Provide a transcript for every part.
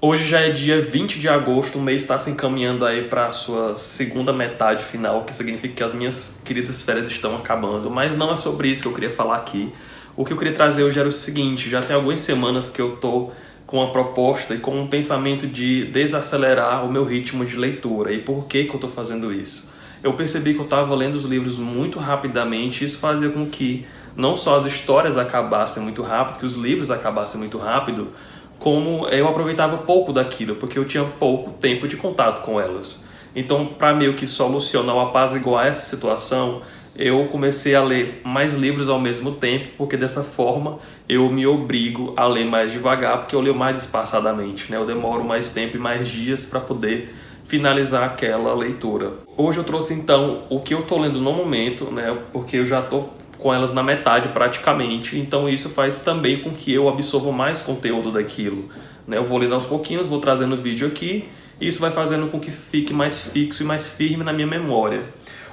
Hoje já é dia 20 de agosto, o mês está se encaminhando aí para a sua segunda metade final, o que significa que as minhas queridas férias estão acabando, mas não é sobre isso que eu queria falar aqui. O que eu queria trazer hoje era o seguinte: já tem algumas semanas que eu tô com uma proposta e com um pensamento de desacelerar o meu ritmo de leitura. E por que que eu tô fazendo isso? Eu percebi que eu estava lendo os livros muito rapidamente, e isso fazia com que não só as histórias acabassem muito rápido, que os livros acabassem muito rápido, como eu aproveitava pouco daquilo, porque eu tinha pouco tempo de contato com elas. Então, para meio que solucionar ou apaziguar essa situação, eu comecei a ler mais livros ao mesmo tempo, porque dessa forma eu me obrigo a ler mais devagar, porque eu leio mais espaçadamente, né? Eu demoro mais tempo e mais dias para poder finalizar aquela leitura. Hoje eu trouxe então o que eu estou lendo no momento, né? Porque eu já estou com elas na metade praticamente, então isso faz também com que eu absorva mais conteúdo daquilo, né? Eu vou lendo aos pouquinhos, vou trazendo vídeo aqui, e isso vai fazendo com que fique mais fixo e mais firme na minha memória.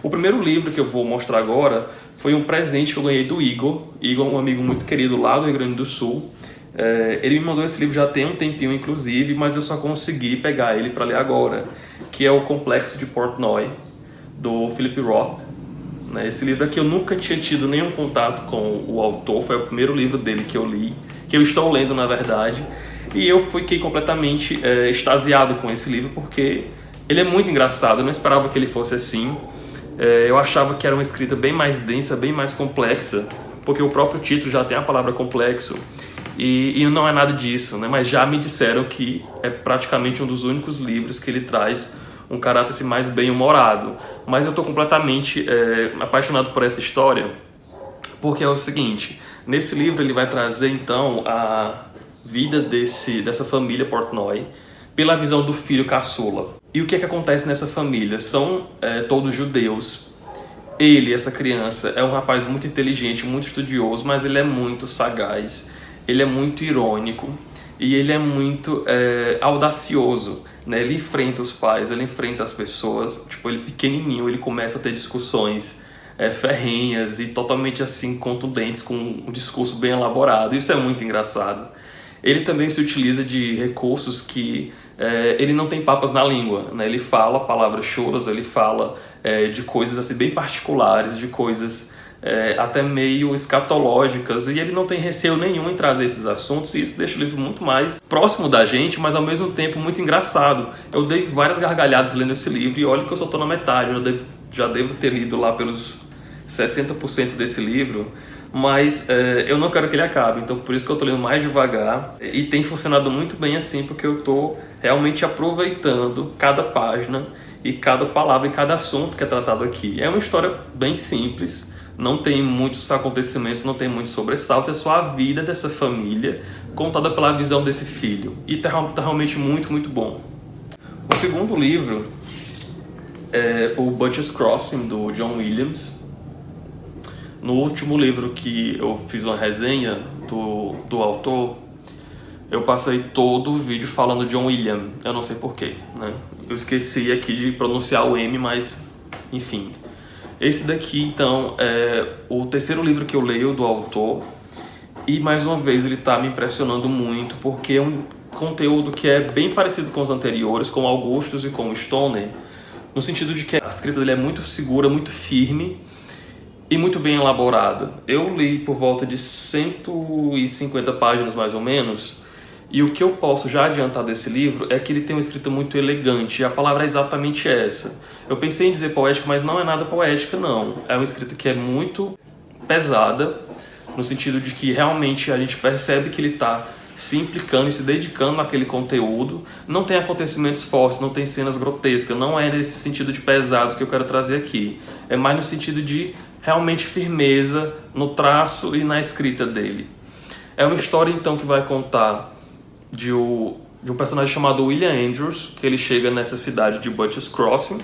O primeiro livro que eu vou mostrar agora foi um presente que eu ganhei do Igor. Igor é um amigo muito querido lá do Rio Grande do Sul. Ele me mandou esse livro já tem um tempinho, inclusive, mas eu só consegui pegar ele para ler agora, que é O Complexo de Portnoy, do Philip Roth. Esse livro aqui eu nunca tinha tido nenhum contato com o autor, foi o primeiro livro dele que eu li, que eu estou lendo na verdade, e eu fiquei completamente extasiado com esse livro porque ele é muito engraçado, eu não esperava que ele fosse assim. Eu achava que era uma escrita bem mais densa, bem mais complexa, porque o próprio título já tem a palavra complexo, e não é nada disso, né? Mas já me disseram que é praticamente um dos únicos livros que ele traz um caráter assim, mais bem-humorado. Mas eu estou completamente apaixonado por essa história, porque é o seguinte: nesse livro ele vai trazer então a vida dessa família Portnoy pela visão do filho caçula. E o que é que acontece nessa família? São todos judeus. Ele, essa criança, é um rapaz muito inteligente, muito estudioso, mas ele é muito sagaz, ele é muito irônico e ele é muito audacioso, né? Ele enfrenta os pais, ele enfrenta as pessoas. Tipo, ele pequenininho, ele começa a ter discussões ferrenhas e totalmente assim contundentes, com um discurso bem elaborado. Isso é muito engraçado. Ele também se utiliza de recursos que ele não tem papas na língua, né? Ele fala palavras chulas, ele fala de coisas assim bem particulares, de coisas até meio escatológicas, e ele não tem receio nenhum em trazer esses assuntos, e isso deixa o livro muito mais próximo da gente, mas ao mesmo tempo muito engraçado. Eu dei várias gargalhadas lendo esse livro, e olha que eu só estou na metade, eu já devo ter lido lá pelos 60% desse livro, mas eu não quero que ele acabe, então por isso que eu estou lendo mais devagar, e tem funcionado muito bem assim, porque eu estou realmente aproveitando cada página e cada palavra e cada assunto que é tratado aqui. É uma história bem simples, não tem muitos acontecimentos, não tem muito sobressalto, é só a vida dessa família contada pela visão desse filho, e tá realmente muito, muito bom. O segundo livro é o Butcher's Crossing, do John Williams. No último livro que eu fiz uma resenha do autor, eu passei todo o vídeo falando John William, eu não sei porquê, né? Eu esqueci aqui de pronunciar o M, mas enfim. Esse daqui, então, é o terceiro livro que eu leio do autor, e mais uma vez ele está me impressionando muito, porque é um conteúdo que é bem parecido com os anteriores, com Augustus e com Stoner, no sentido de que a escrita dele é muito segura, muito firme e muito bem elaborada. Eu li por volta de 150 páginas mais ou menos, e o que eu posso já adiantar desse livro é que ele tem uma escrita muito elegante, e a palavra é exatamente essa. Eu pensei em dizer poética, mas não é nada poética, não. É uma escrita que é muito pesada, no sentido de que realmente a gente percebe que ele está se implicando e se dedicando naquele conteúdo. Não tem acontecimentos fortes, não tem cenas grotescas, não é nesse sentido de pesado que eu quero trazer aqui. É mais no sentido de realmente firmeza no traço e na escrita dele. É uma história então que vai contar de um personagem chamado William Andrews, que ele chega nessa cidade de Butcher's Crossing,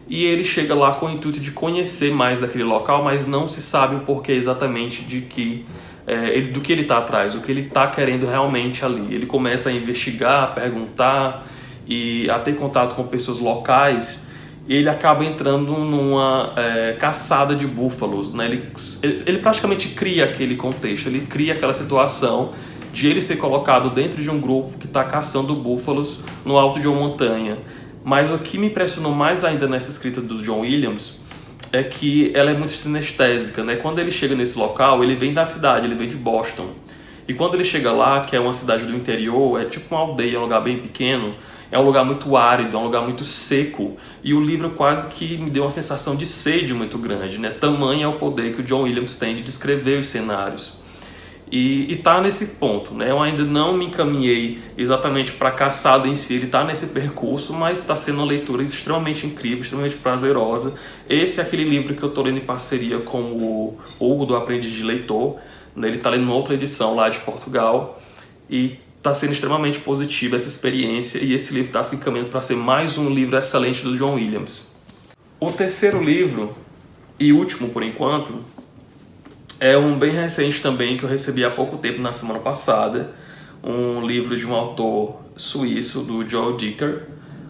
e ele chega lá com o intuito de conhecer mais daquele local, mas não se sabe o porquê exatamente do que ele está atrás, o que ele está querendo realmente ali. Ele começa a investigar, a perguntar e a ter contato com pessoas locais, e ele acaba entrando numa caçada de búfalos, né? Ele praticamente cria aquele contexto, ele cria aquela situação, de ele ser colocado dentro de um grupo que está caçando búfalos no alto de uma montanha. Mas o que me impressionou mais ainda nessa escrita do John Williams é que ela é muito sinestésica, né? Quando ele chega nesse local, ele vem da cidade, ele vem de Boston. E quando ele chega lá, que é uma cidade do interior, é tipo uma aldeia, é um lugar bem pequeno, é um lugar muito árido, é um lugar muito seco. E o livro quase que me deu uma sensação de sede muito grande, né? Tamanho é o poder que o John Williams tem de descrever os cenários. E tá nesse ponto, né? Eu ainda não me encaminhei exatamente para a caçada em si, ele tá nesse percurso, mas está sendo uma leitura extremamente incrível, extremamente prazerosa. Esse é aquele livro que eu tô lendo em parceria com o Hugo do Aprendiz de Leitor, né? Ele tá lendo uma outra edição lá de Portugal e tá sendo extremamente positiva essa experiência, e esse livro está se encaminhando para ser mais um livro excelente do John Williams. O terceiro livro, e último por enquanto, é um bem recente também, que eu recebi há pouco tempo, na semana passada. Um livro de um autor suíço, do Joel Dicker,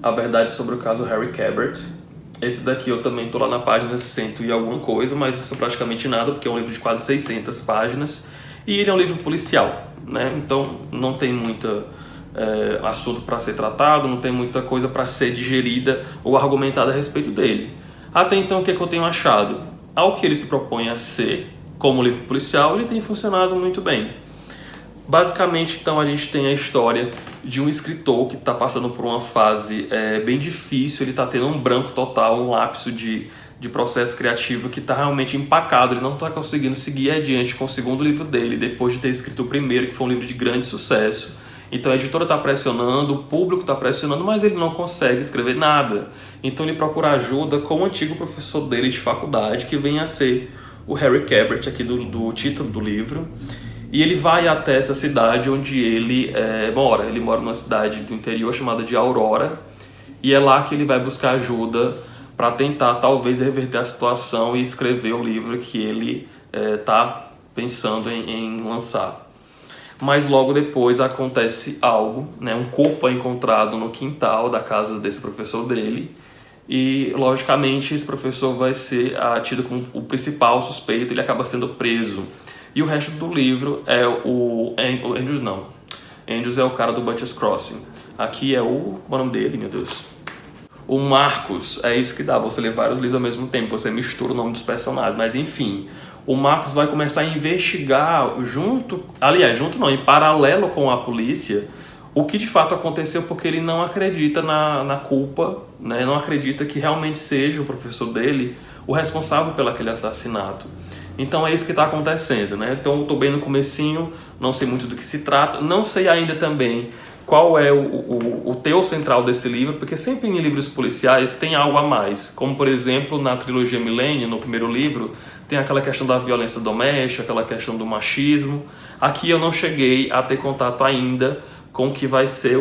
A Verdade sobre o Caso Harry Cabert. Esse daqui eu também estou lá na página 100 e alguma coisa, mas isso é praticamente nada, porque é um livro de quase 600 páginas. E ele é um livro policial, né? Então não tem muito assunto para ser tratado, não tem muita coisa para ser digerida ou argumentada a respeito dele. Até então, o que é que eu tenho achado? Ao que ele se propõe a ser, como livro policial, ele tem funcionado muito bem. Basicamente, então, a gente tem a história de um escritor que está passando por uma fase bem difícil, ele está tendo um branco total, um lapso de processo criativo que está realmente empacado, ele não está conseguindo seguir adiante com o segundo livro dele, depois de ter escrito o primeiro, que foi um livro de grande sucesso. Então a editora está pressionando, o público está pressionando, mas ele não consegue escrever nada. Então ele procura ajuda com o antigo professor dele de faculdade, que vem a ser o Harry Cabert, aqui do título do livro. E ele vai até essa cidade onde ele mora. Ele mora numa cidade do interior chamada de Aurora, e é lá que ele vai buscar ajuda para tentar talvez reverter a situação e escrever o livro que ele está pensando em lançar. Mas logo depois acontece algo, né? Um corpo é encontrado no quintal da casa desse professor dele, e logicamente esse professor vai ser tido como o principal suspeito, ele acaba sendo preso. E o resto do livro é o Andrews não. Andrews é o cara do Butcher's Crossing. Aqui é como é o nome dele, meu Deus? O Marcus, é isso que dá, você ler vários livros ao mesmo tempo, você mistura o nome dos personagens, mas enfim. O Marcus vai começar a investigar em paralelo com a polícia, o que de fato aconteceu, porque ele não acredita na culpa, né? Não acredita que realmente seja o professor dele o responsável pelo aquele assassinato. Então é isso que está acontecendo, né? Então eu estou bem no comecinho, não sei muito do que se trata, não sei ainda também qual é o teor central desse livro, porque sempre em livros policiais tem algo a mais, como por exemplo na trilogia Millennium, no primeiro livro, tem aquela questão da violência doméstica, aquela questão do machismo. Aqui eu não cheguei a ter contato ainda com o que vai ser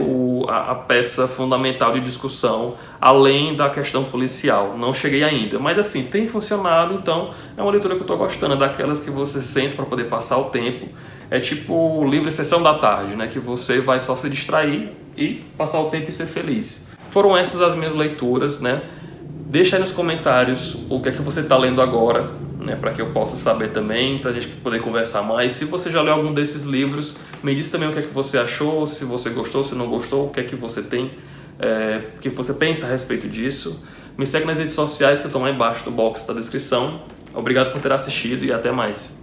a peça fundamental de discussão, além da questão policial. Não cheguei ainda, mas assim, tem funcionado, então é uma leitura que eu estou gostando, é daquelas que você sente para poder passar o tempo. É tipo livre sessão da tarde, né? Que você vai só se distrair e passar o tempo e ser feliz. Foram essas as minhas leituras, né? Deixa aí nos comentários o que é que você está lendo agora, né? Para que eu possa saber também, para a gente poder conversar mais. Se você já leu algum desses livros, me diz também o que é que você achou, se você gostou, se não gostou, o que é que você tem, o que você pensa a respeito disso. Me segue nas redes sociais que estão lá embaixo do box da descrição. Obrigado por ter assistido e até mais.